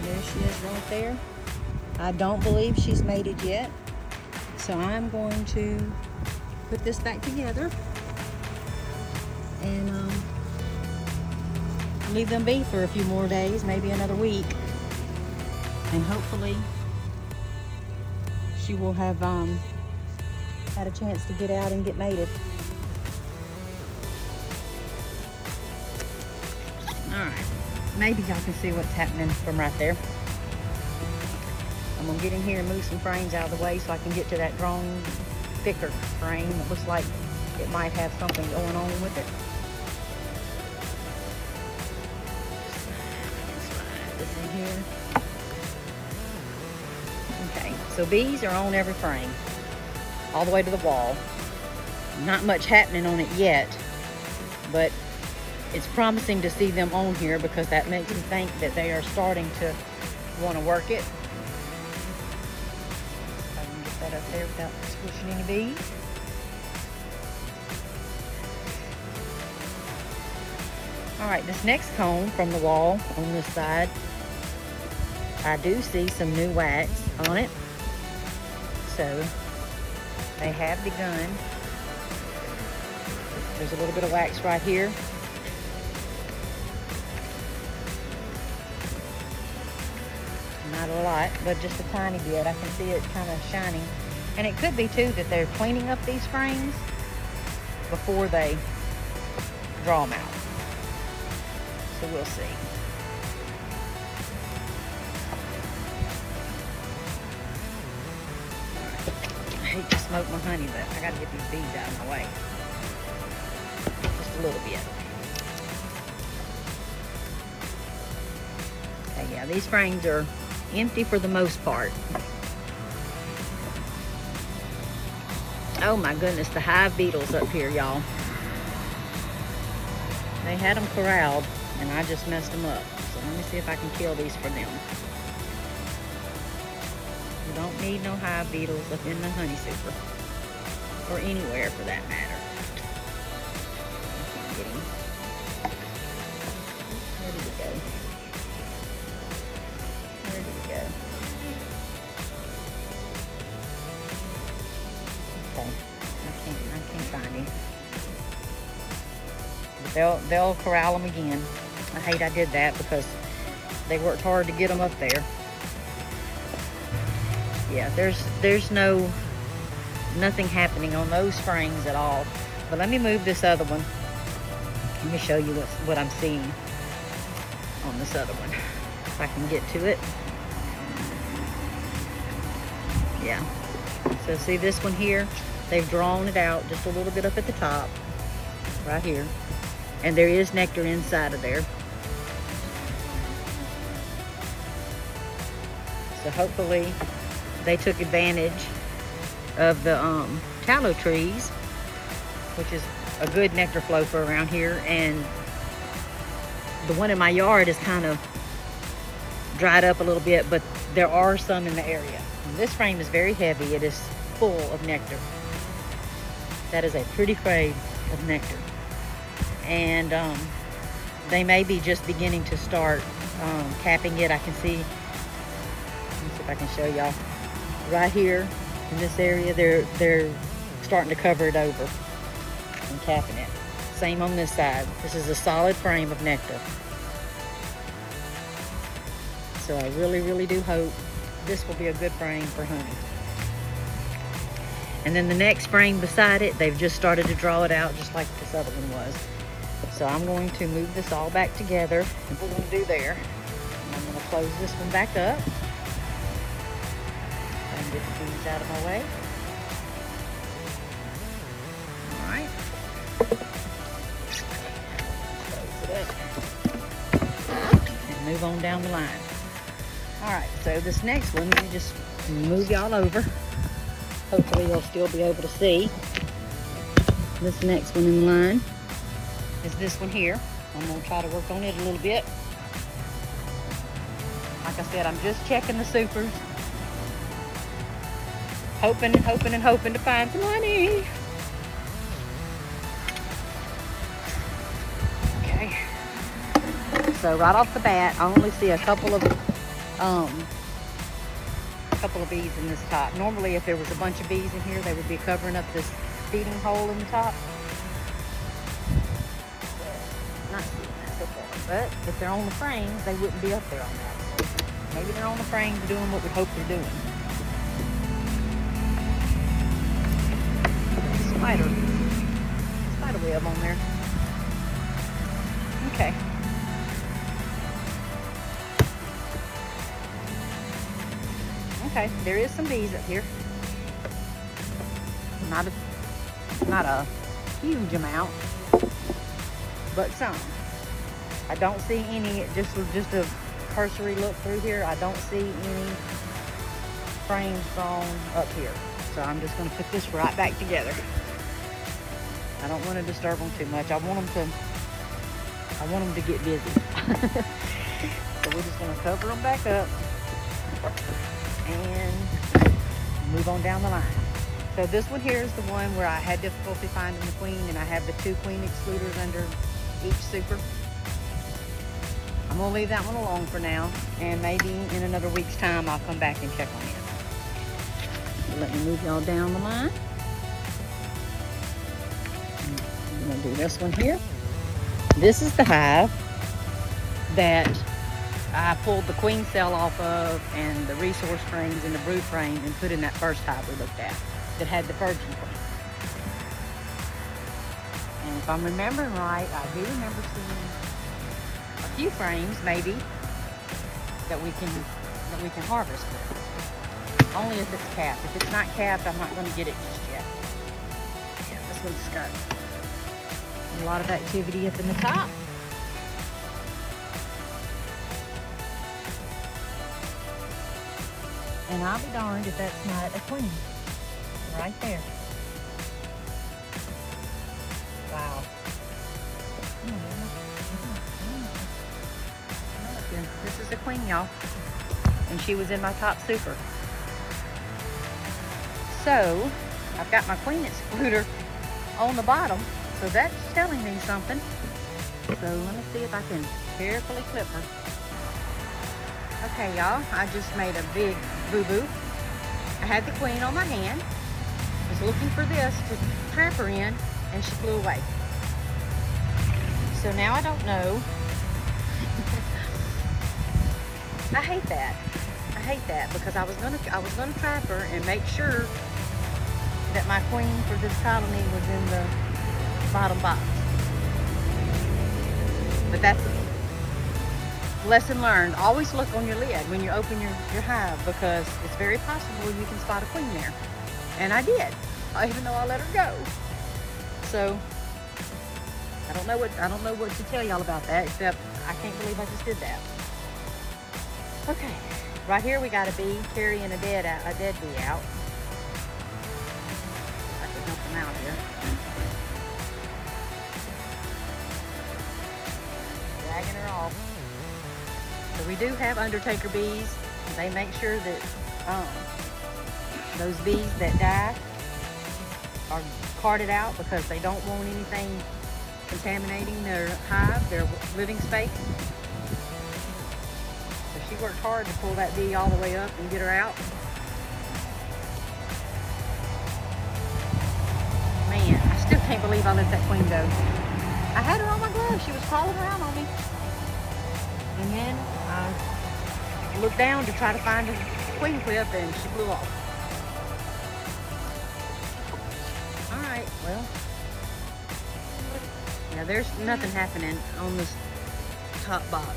There she is right there. I don't believe she's mated yet. So I'm going to put this back together and leave them be for a few more days, maybe another week. And hopefully she will have had a chance to get out and get mated. Alright, maybe y'all can see what's happening from right there. I'm gonna get in here and move some frames out of the way so I can get to that drawn thicker frame. It looks like it might have something going on with it. Slide this in here. Okay, so bees are on every frame, all the way to the wall. Not much happening on it yet, but it's promising to see them on here because that makes me think that they are starting to want to work it. I can get that up there without squishing any bees. Alright, this next comb from the wall on this side, I do see some new wax on it. So they have begun. There's a little bit of wax right here. Not a lot, but just a tiny bit. I can see it kind of shining. And it could be too that they're cleaning up these frames before they draw them out. So we'll see. I hate to smoke my honey, but I gotta get these bees out of my way. Just a little bit. Okay, yeah, these frames are empty for the most part. Oh my goodness, the hive beetles up here, y'all. They had them corralled and I just messed them up. So let me see if I can kill these for them. You don't need no hive beetles up in the honey super, or anywhere for that matter. I can't get him. Where did he go? Where did he go? Okay, I can't find him. But they'll corral them again. I hate I did that because they worked hard to get them up there. Yeah, there's nothing happening on those frames at all. But let me move this other one. Let me show you what I'm seeing on this other one. If I can get to it. Yeah. So see this one here? They've drawn it out just a little bit up at the top. Right here. And there is nectar inside of there. So hopefully they took advantage of the tallow trees, which is a good nectar flow for around here. And the one in my yard is kind of dried up a little bit, but there are some in the area. And this frame is very heavy. It is full of nectar. That is a pretty crate of nectar. And they may be just beginning to start capping it. I can see, let me see if I can show y'all. Right here in this area, they're starting to cover it over and capping it. Same on this side. This is a solid frame of nectar. So I really, really do hope this will be a good frame for honey. And then the next frame beside it, they've just started to draw it out just like this other one was. So I'm going to move this all back together and we're going to do there. And I'm going to close this one back up. And get the bees out of my way. Alright. Close it up. And move on down the line. Alright, so this next one, let me just move y'all over. Hopefully you'll still be able to see. This next one in line is this one here. I'm going to try to work on it a little bit. Like I said, I'm just checking the supers. Hoping and hoping and hoping to find some honey. Okay. So right off the bat, I only see a couple of A couple of bees in this top. Normally, if there was a bunch of bees in here, they would be covering up this feeding hole in the top. Not seeing that so far. But if they're on the frames, they wouldn't be up there on that. So maybe they're on the frames doing what we hope they're doing. Spider web on there. Okay. Okay, there is some bees up here. Not a huge amount, but some. I don't see any, just a cursory look through here, I don't see any frames drawn up here. So I'm just going to put this right back together. I don't want to disturb them too much. I want them to get busy. So we're just going to cover them back up and move on down the line. So this one here is the one where I had difficulty finding the queen, and I have the 2 queen excluders under each super. I'm going to leave that one alone for now, and maybe in another week's time I'll come back and check on it. So let me move y'all down the line. I'm going to do this one here. This is the hive that I pulled the queen cell off of, and the resource frames and the brood frame, and put in that first hive we looked at that had the virgin queen. And if I'm remembering right, I do remember seeing a few frames maybe that we can harvest with. Only if it's capped. If it's not capped, I'm not going to get it just yet. Yeah, this one's got a lot of activity up in the top. And I'll be darned if that's not a queen. Right there. Wow. This is a queen, y'all. And she was in my top super. So, I've got my queen excluder on the bottom. So that's telling me something. So let me see if I can carefully clip her. Okay, y'all, I just made a big boo-boo. I had the queen on my hand, was looking for this to trap her in, and she flew away. So now I don't know. I hate that. I hate that because I was gonna trap her and make sure that my queen for this colony was in the bottom box. But that's lesson learned. Always look on your lid when you open your hive, because it's very possible you can spot a queen there. And I did, even though I let her go. So I don't know what to tell y'all about that, except I can't believe I just did that. Okay, right here we got a bee carrying a dead bee out. I can help them out here. Dragging her off. So we do have undertaker bees. They make sure that those bees that die are carted out because they don't want anything contaminating their hive, their living space. So she worked hard to pull that bee all the way up and get her out. Man, I still can't believe I let that queen go. I had her on my glove. She was crawling around on me. And then I looked down to try to find a queen clip, and she flew off. All right, well, yeah, there's nothing happening on this top box.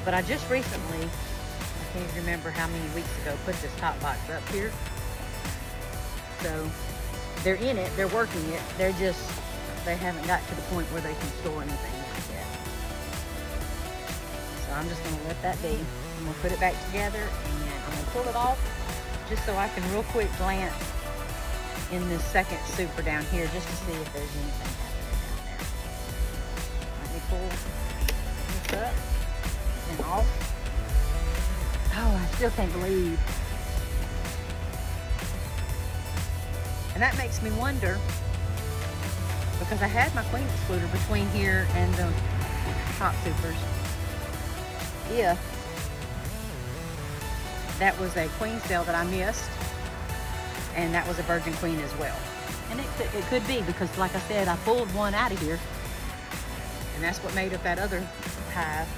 But I just recently, I can't even remember how many weeks ago, put this top box up here. So they're in it, they're working it, they haven't got to the point where they can store anything in it yet. So I'm just gonna let that be. I'm gonna put it back together, and I'm gonna pull it off just so I can real quick glance in this second super down here just to see if there's anything happening down there. Let me pull this up and off. Oh, I still can't believe. And that makes me wonder, because I had my queen excluder between here and the top supers, if that was a queen cell that I missed, and that was a virgin queen as well. And it could be, because like I said, I pulled one out of here, and that's what made up that other hive.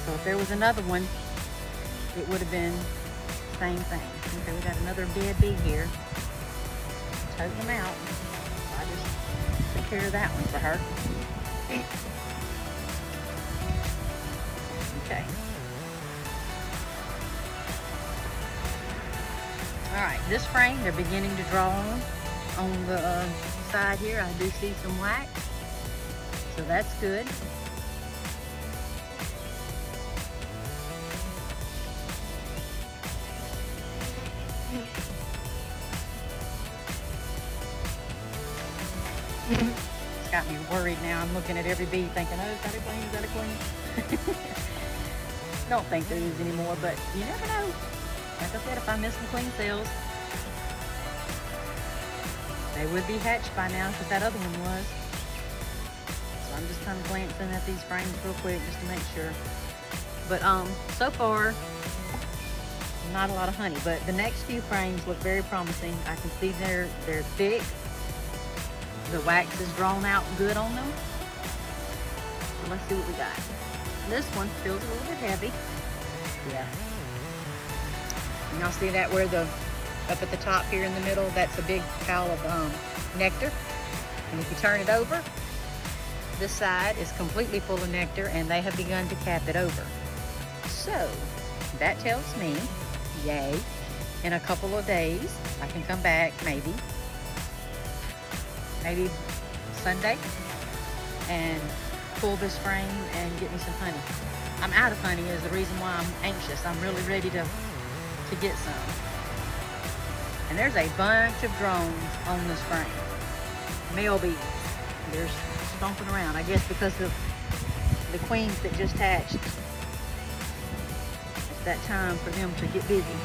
So if there was another one, it would have been the same thing. Okay, we got another dead bee here. Toting them out. I just took care of that one for her. Okay. Alright, this frame, they're beginning to draw on the side here. I do see some wax, so that's good. It's got me worried now. I'm looking at every bee thinking, oh, is that a queen? Is that a queen? Don't think there is anymore, but you never know. Like I said, if I miss some queen cells, they would be hatched by now, because that other one was. So I'm just kind of glancing at these frames real quick just to make sure. But so far, not a lot of honey. But the next few frames look very promising. I can see they're thick. The wax is drawn out good on them. So let's see what we got. This one feels a little bit heavy. Yeah. And y'all see that where up at the top here in the middle, that's a big pile of nectar. And if you turn it over, this side is completely full of nectar, and they have begun to cap it over. So that tells me, yay, in a couple of days, I can come back maybe Sunday and pull this frame and get me some honey. I'm out of honey is the reason why I'm anxious. I'm really ready to get some. And there's a bunch of drones on this frame. Male bees. They're stomping around, I guess because of the queens that just hatched. It's that time for them to get busy.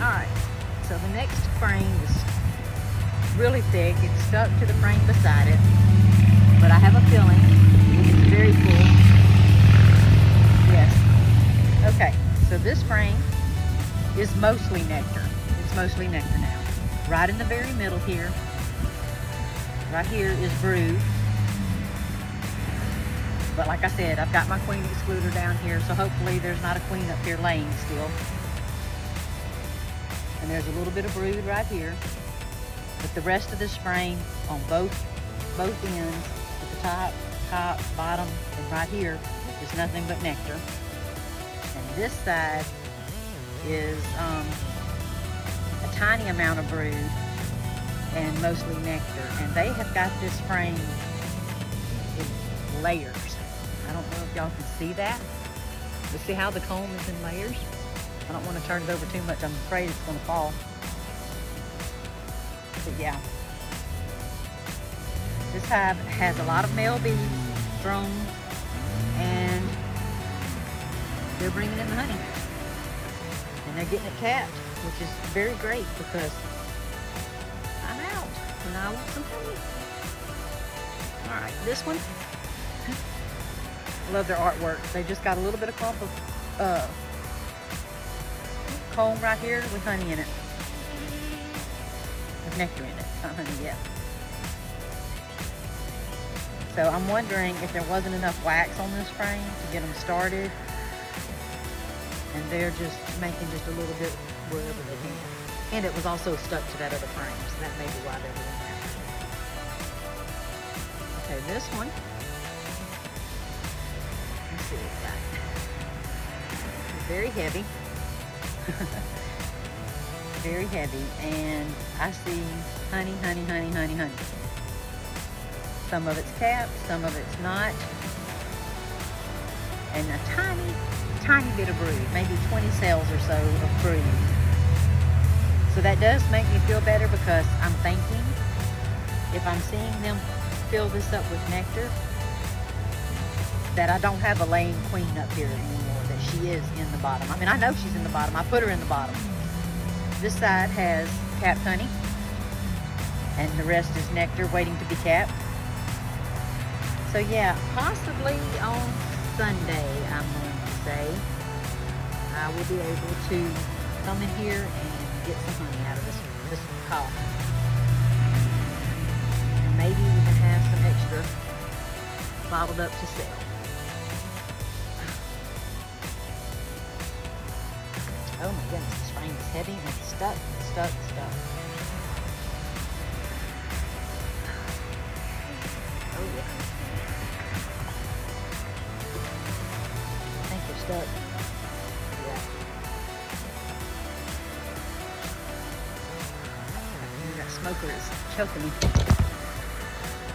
Alright, so the next frame is really thick. It's stuck to the frame beside it, but I have a feeling it's very full. Yes. Okay, so this frame is mostly nectar. It's mostly nectar now. Right in the very middle here, right here is brood. But like I said, I've got my queen excluder down here, so hopefully there's not a queen up here laying still. And there's a little bit of brood right here. But the rest of this frame on both ends, at the top, bottom, and right here, is nothing but nectar. And this side is a tiny amount of brood and mostly nectar. And they have got this frame in layers. I don't know if y'all can see that, but see how the comb is in layers? I don't want to turn it over too much. I'm afraid it's going to fall. But yeah, this hive has a lot of male bees, drones, and they're bringing in the honey. And they're getting it capped, which is very great because I'm out and I want some honey. All right, this one, I love their artwork. They just got a little bit of clump of comb right here with honey in it. With nectar in it, not honey yet. So I'm wondering if there wasn't enough wax on this frame to get them started, and they're just making just a little bit wherever they can. And it was also stuck to that other frame, so that may be why they're doing that. Okay, this one. Let's see what we got. It's very heavy. Very heavy, and I see honey, honey, honey, honey, honey. Some of it's capped, some of it's not, and a tiny, tiny bit of brood, maybe 20 cells or so of brood. So that does make me feel better, because I'm thinking if I'm seeing them fill this up with nectar, that I don't have a laying queen up here anymore, that she is in the bottom. I mean, I know she's in the bottom. I put her in the bottom. This side has capped honey, and the rest is nectar waiting to be capped. So yeah, possibly on Sunday I say I will be able to come in here and get some honey out of this pot. And maybe even have some extra bottled up to sell. Oh my goodness, this frame is heavy and it's stuck. Oh yeah. I think we're stuck. Yeah. That smoker is choking me.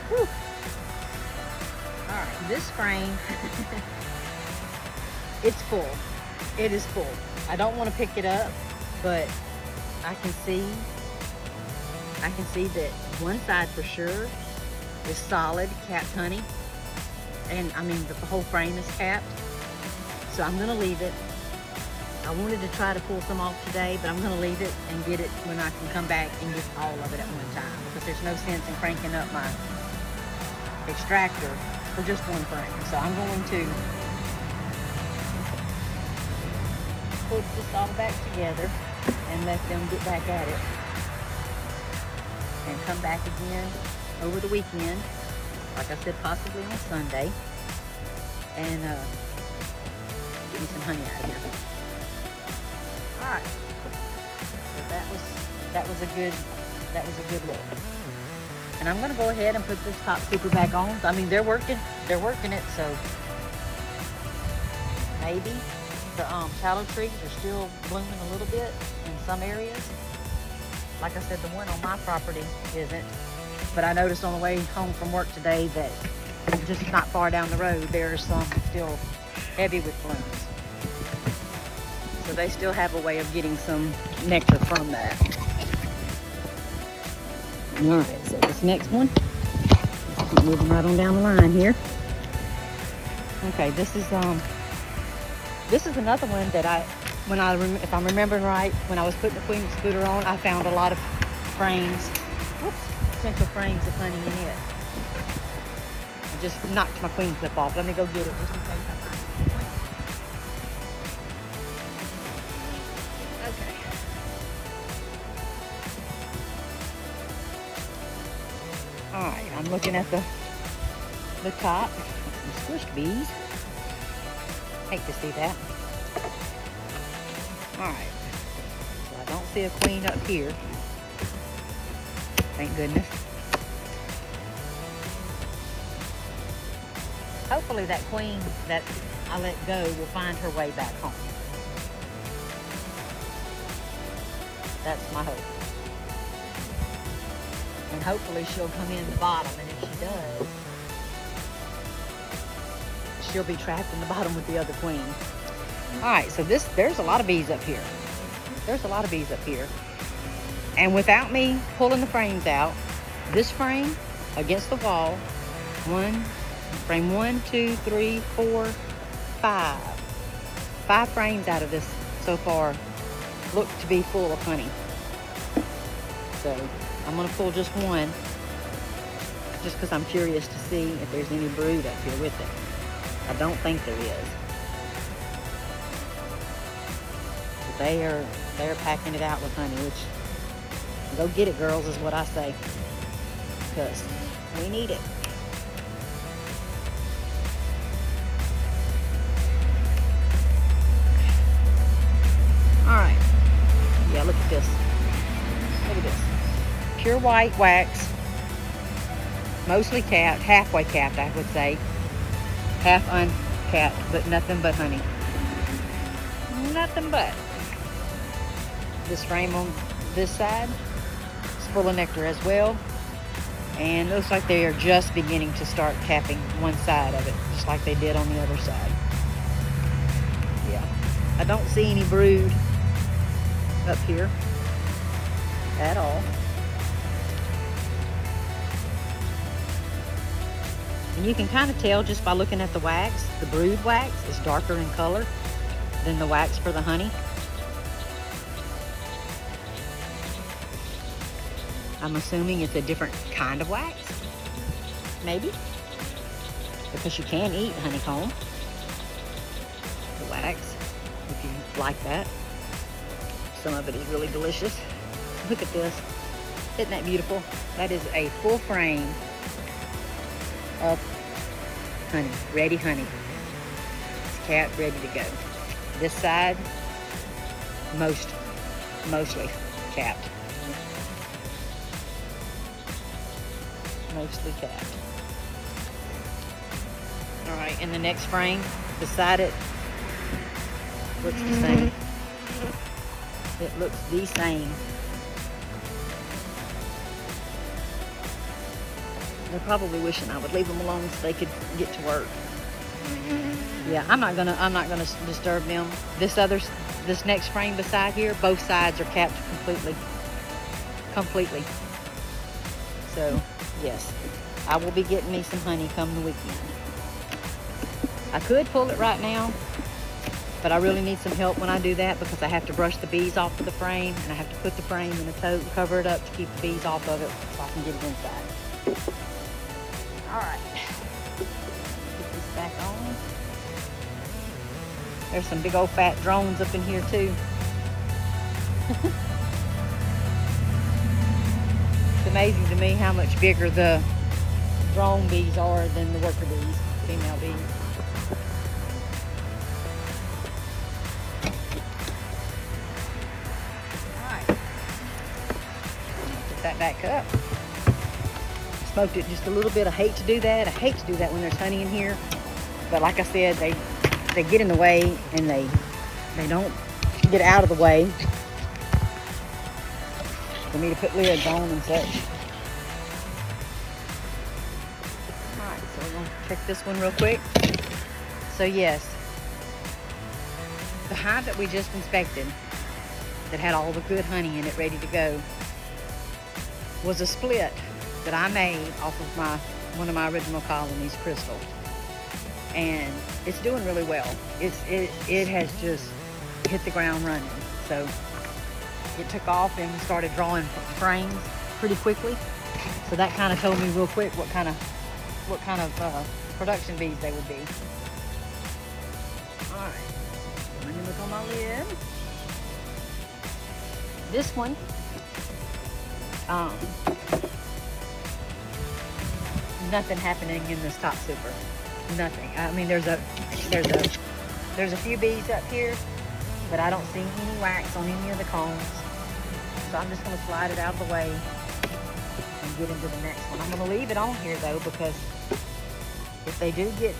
Whew. Alright, this frame, it's full. It is full. I don't want to pick it up, but I can see that one side for sure is solid capped honey. And I mean, the whole frame is capped. So I'm gonna leave it. I wanted to try to pull some off today, but I'm gonna leave it and get it when I can come back and get all of it at one time, because there's no sense in cranking up my extractor for just one frame. So I'm going to put this all back together and let them get back at it, and come back again over the weekend, like I said, possibly on Sunday, and get me some honey out of here. All right, so that was a good look. And I'm gonna go ahead and put this top super back on. I mean, they're working it, so maybe the tallow trees are still blooming a little bit in some areas. Like I said, the one on my property isn't. But I noticed on the way home from work today that just not far down the road, there's some still heavy with blooms. So they still have a way of getting some nectar from that. All right, so this next one, let's keep moving right on down the line here. Okay, this is another one that if I'm remembering right, when I was putting the queen excluder on, I found a lot of frames, potential frames of honey in it. I just knocked my queen clip off. Let me go get it just in case I find it. Okay. All right, I'm looking at the top. Some squished bees. Hate to see that. Alright, so I don't see a queen up here. Thank goodness. Hopefully that queen that I let go will find her way back home. That's my hope. And hopefully she'll come in the bottom, and if she does, she'll be trapped in the bottom with the other queen. All right, so there's a lot of bees up here. There's a lot of bees up here. And without me pulling the frames out, this frame against the wall, frame 1, 2, 3, 4, 5. 5 frames out of this so far look to be full of honey. So I'm gonna pull just one, just because I'm curious to see if there's any brood up here with it. I don't think there is. But they're packing it out with honey, which, go get it, girls, is what I say, because we need it. All right. Yeah, look at this. Look at this. Pure white wax, mostly capped, halfway capped, I would say. Half uncapped, but nothing but honey. Nothing but. This frame on this side is full of nectar as well. And it looks like they are just beginning to start capping one side of it, just like they did on the other side. Yeah. I don't see any brood up here at all. And you can kind of tell just by looking at the wax. The brood wax is darker in color than the wax for the honey. I'm assuming it's a different kind of wax, maybe, because you can eat honeycomb. wax if you like that. Some of it is really delicious. Look at this. Isn't that beautiful? That is a full frame of honey, ready honey. It's capped, ready to go. This side, mostly capped. Mostly capped. All right, in the next frame, beside it, looks the same. It looks the same. They're probably wishing I would leave them alone so they could get to work. Yeah, I'm not gonna disturb them. This next frame beside here, both sides are capped completely. So yes, I will be getting me some honey come the weekend. I could pull it right now, but I really need some help when I do that because I have to brush the bees off of the frame and I have to put the frame in a tote and cover it up to keep the bees off of it so I can get it inside. All right, put this back on. There's some big old fat drones up in here too. It's amazing to me how much bigger the drone bees are than the worker bees, female bees. That back up. Smoked it just a little bit. I hate to do that. I hate to do that when there's honey in here. But like I said, they get in the way and they don't get out of the way for me to put lids on and such. Alright, so we're going to check this one real quick. So yes, the hive that we just inspected that had all the good honey in it ready to go was a split that I made off of one of my original colonies, Crystal, and it's doing really well. It has just hit the ground running. So it took off and started drawing frames pretty quickly. So that kind of told me real quick what kind of production bees they would be. All right, let me look on my lid. This one. Nothing happening in this top super. Nothing. I mean, there's a few bees up here, but I don't see any wax on any of the combs. So I'm just going to slide it out of the way and get into the next one. I'm going to leave it on here though, because if they do get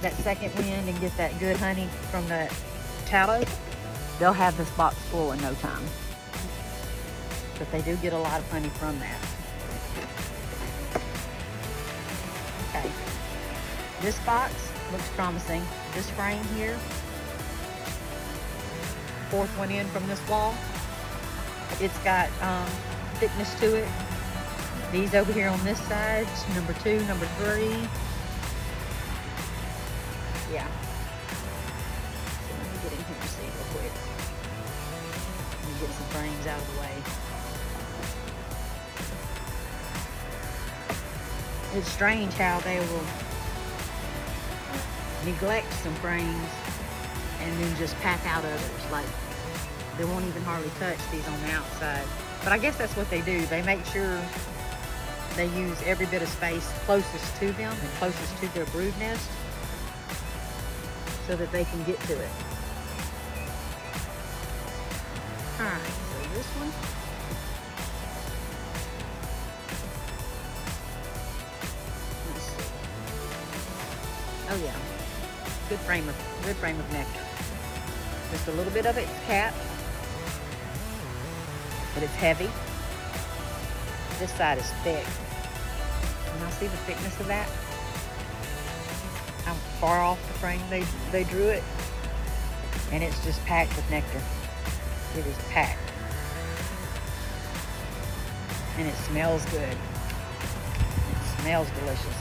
that second wind and get that good honey from the tallow, they'll have this box full in no time. But they do get a lot of honey from that. Okay, this box looks promising. This frame here, fourth one in from this wall, it's got thickness to it. These over here on this side, number 2, number 3. Yeah. So let me get in here and see real quick. Let me get some frames out of the way. It's strange how they will neglect some frames and then just pack out others. Like, they won't even hardly touch these on the outside. But I guess that's what they do. They make sure they use every bit of space closest to them and closest to their brood nest so that they can get to it. Alright, so this one. Oh yeah, good frame of nectar. Just a little bit of it's capped, but it's heavy. This side is thick. Can I see the thickness of that? How far off the frame they drew it, and it's just packed with nectar. It is packed, and it smells good. It smells delicious.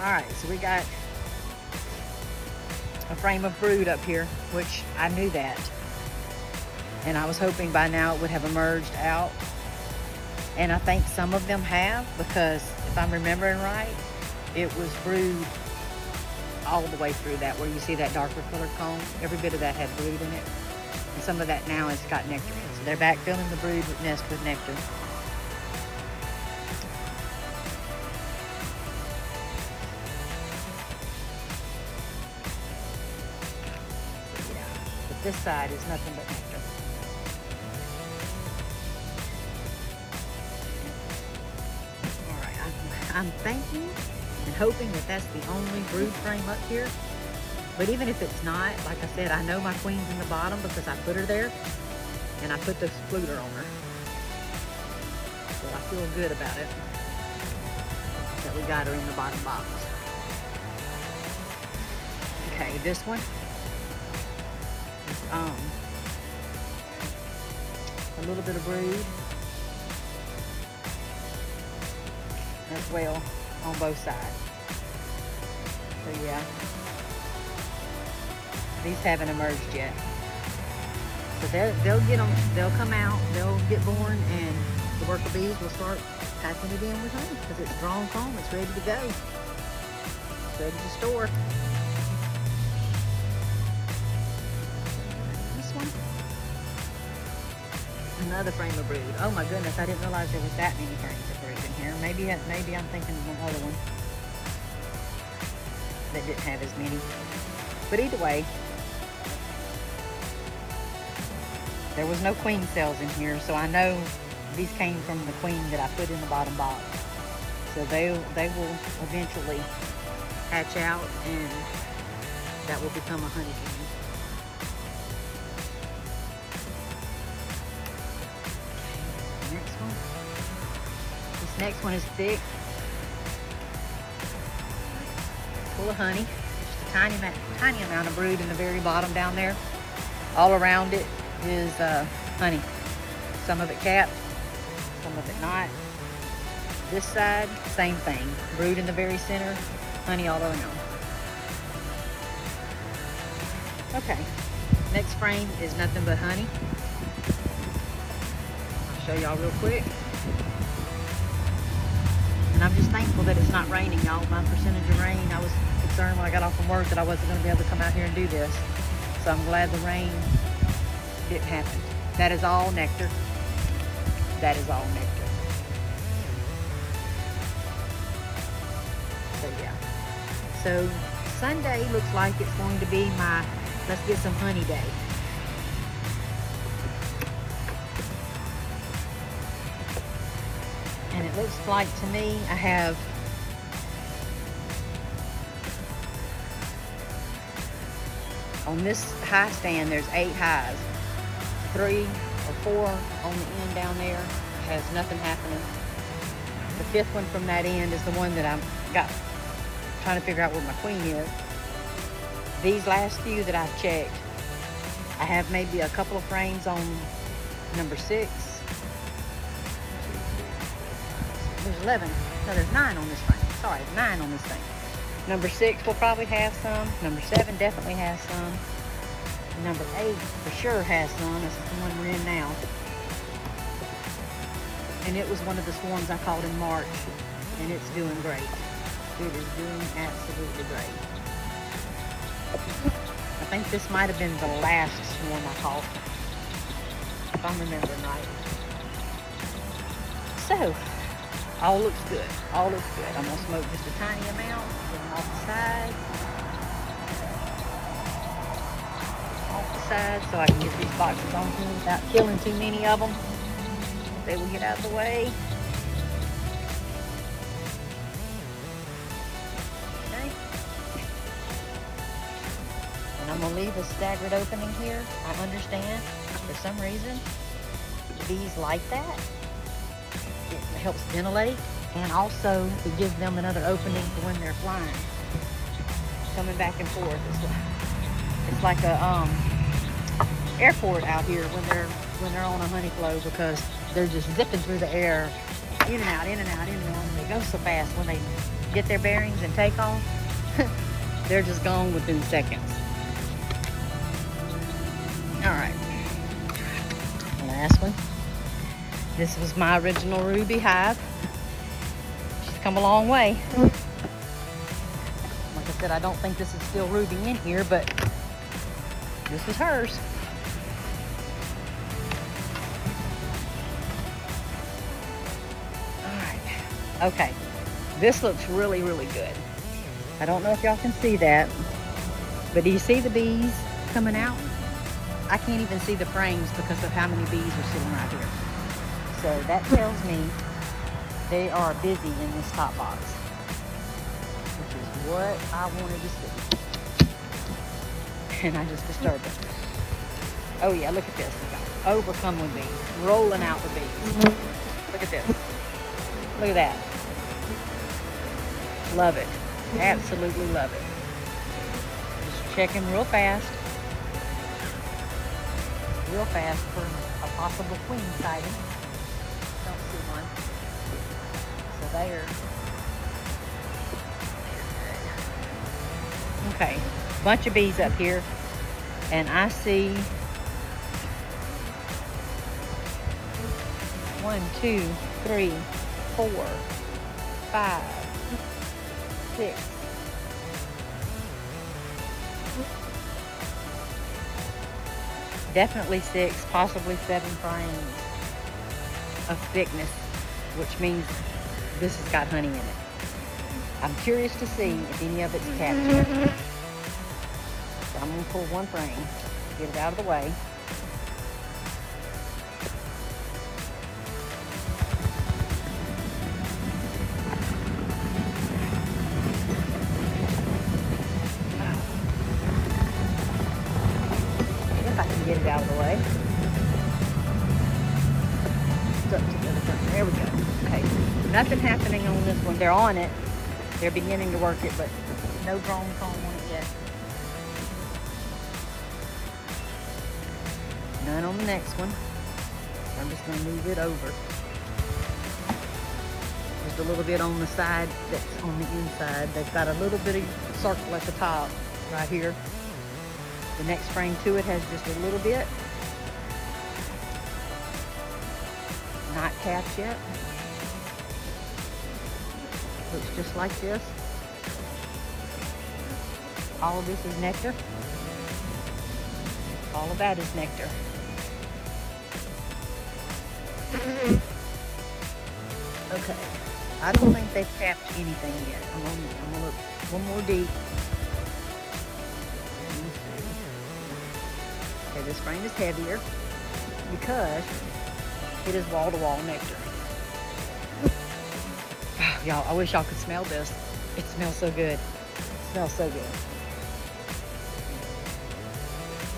All right, so we got a frame of brood up here, which I knew that. And I was hoping by now it would have emerged out. And I think some of them have, because if I'm remembering right, it was brood all the way through that, where you see that darker colored comb. Every bit of that had brood in it. And some of that now has got nectar in it. So they're back filling the brood nest with nectar. So yeah, but this side is nothing but nectar. I'm thinking and hoping that that's the only brood frame up here. But even if it's not, like I said, I know my queen's in the bottom because I put her there and I put this fluter on her. So I feel good about it, that we got her in the bottom box. Okay, this one is a little bit of brood as well on both sides. So yeah, these haven't emerged yet. So they'll come out, they'll get born, and the worker bees will start packing it in with honey because it's drawn comb, it's ready to go. It's ready to store. This one, another frame of brood. Oh my goodness, I didn't realize there was that many frames of brood in here. Maybe I'm thinking of one other one that didn't have as many. But either way, there was no queen cells in here, so I know these came from the queen that I put in the bottom box. So they will eventually hatch out, and that will become a honey queen. Next one. This next one is thick, full of honey. Just a tiny amount of brood in the very bottom down there. All around it is honey. Some of it capped, some of it not. This side, same thing. Brood in the very center, honey all around. Okay, next frame is nothing but honey. I'll show y'all real quick. And I'm just thankful that it's not raining, y'all. My percentage of rain, I was concerned when I got off from work that I wasn't going to be able to come out here and do this. So I'm glad the rain didn't happen. That is all nectar. That is all nectar. So yeah. So Sunday looks like it's going to be my let's get some honey day. And it looks like to me I have on this hive stand there's 8 hives. 3 or 4 on the end down there has nothing happening. The 5th one from that end is the one that I've got trying to figure out where my queen is. These last few that I've checked, I have maybe a couple of frames on number 6. There's 11. No, there's 9 on this frame. Sorry, 9 on this thing. Number 6 will probably have some. Number 7 definitely has some. Number 8 for sure has some. This is the one we're in now. And it was one of the swarms I caught in March. And it's doing great. It is doing absolutely great. I think this might have been the last swarm I caught, if I'm remembering right. So, all looks good. All looks good. I'm going to smoke just a tiny amount. Get them off the side. Side so I can get these boxes on here without killing too many of them. They will get out of the way. Okay. And I'm going to leave a staggered opening here. I understand for some reason the bees like that. It helps ventilate, and also it gives them another opening for when they're flying. Coming back and forth. It's like a airport out here when they're on a honey flow, because they're just zipping through the air, in and out, in and out, in and out. And they go so fast when they get their bearings and take off. They're just gone within seconds. last one. This was my original ruby hive. She's come a long way. Like I said, I don't think this is still ruby in here, but this was hers. All right. Okay. This looks really, really good. I don't know if y'all can see that, but do you see the bees coming out? I can't even see the frames because of how many bees are sitting right here. So that tells me they are busy in this top box, which is what I wanted to see. And I just disturbed it. Oh yeah, look at this. Overcome with bees, rolling out with bees. Look at this. Look at that. Love it. Absolutely love it. Just checking real fast for a possible queen sighting. Don't see one. So they're good. Okay, bunch of bees up here, and I see 1, 2, 3, 4, 5, 6. Definitely 6, possibly 7 frames of thickness, which means this has got honey in it. I'm curious to see if any of it's captured. So I'm going to pull one frame, get it out of the way. Get it out of the way. Stuck together. There we go. Okay. Nothing happening on this one. They're on it. They're beginning to work it, but no drone comb on it yet. None on the next one. So I'm just going to move it over. Just a little bit on the side that's on the inside. They've got a little bitty circle at the top right here. The next frame to it has just a little bit. Not capped yet. Looks just like this. All of this is nectar. All of that is nectar. Okay. I don't think they've capped anything yet. I'm gonna look one more deep. Okay, this frame is heavier because it is wall-to-wall nectar. Oh, y'all, I wish y'all could smell this. It smells so good. It smells so good.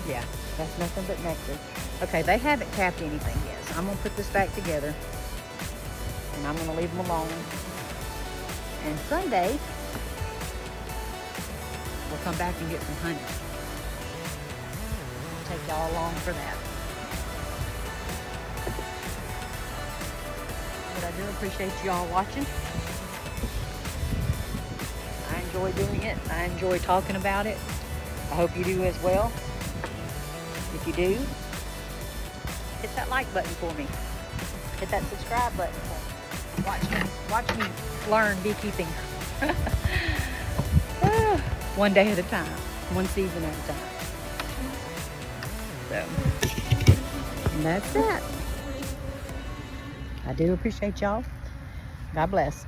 Yeah, that's nothing but nectar. Okay, they haven't capped anything yet, so I'm going to put this back together and I'm going to leave them alone. And Sunday, we'll come back and get some honey. Take y'all along for that. But I do appreciate y'all watching. I enjoy doing it. I enjoy talking about it. I hope you do as well. If you do, hit that like button for me. Hit that subscribe button for me. Watch me learn beekeeping. One day at a time. One season at a time. So, and that's that. I do appreciate y'all. God bless.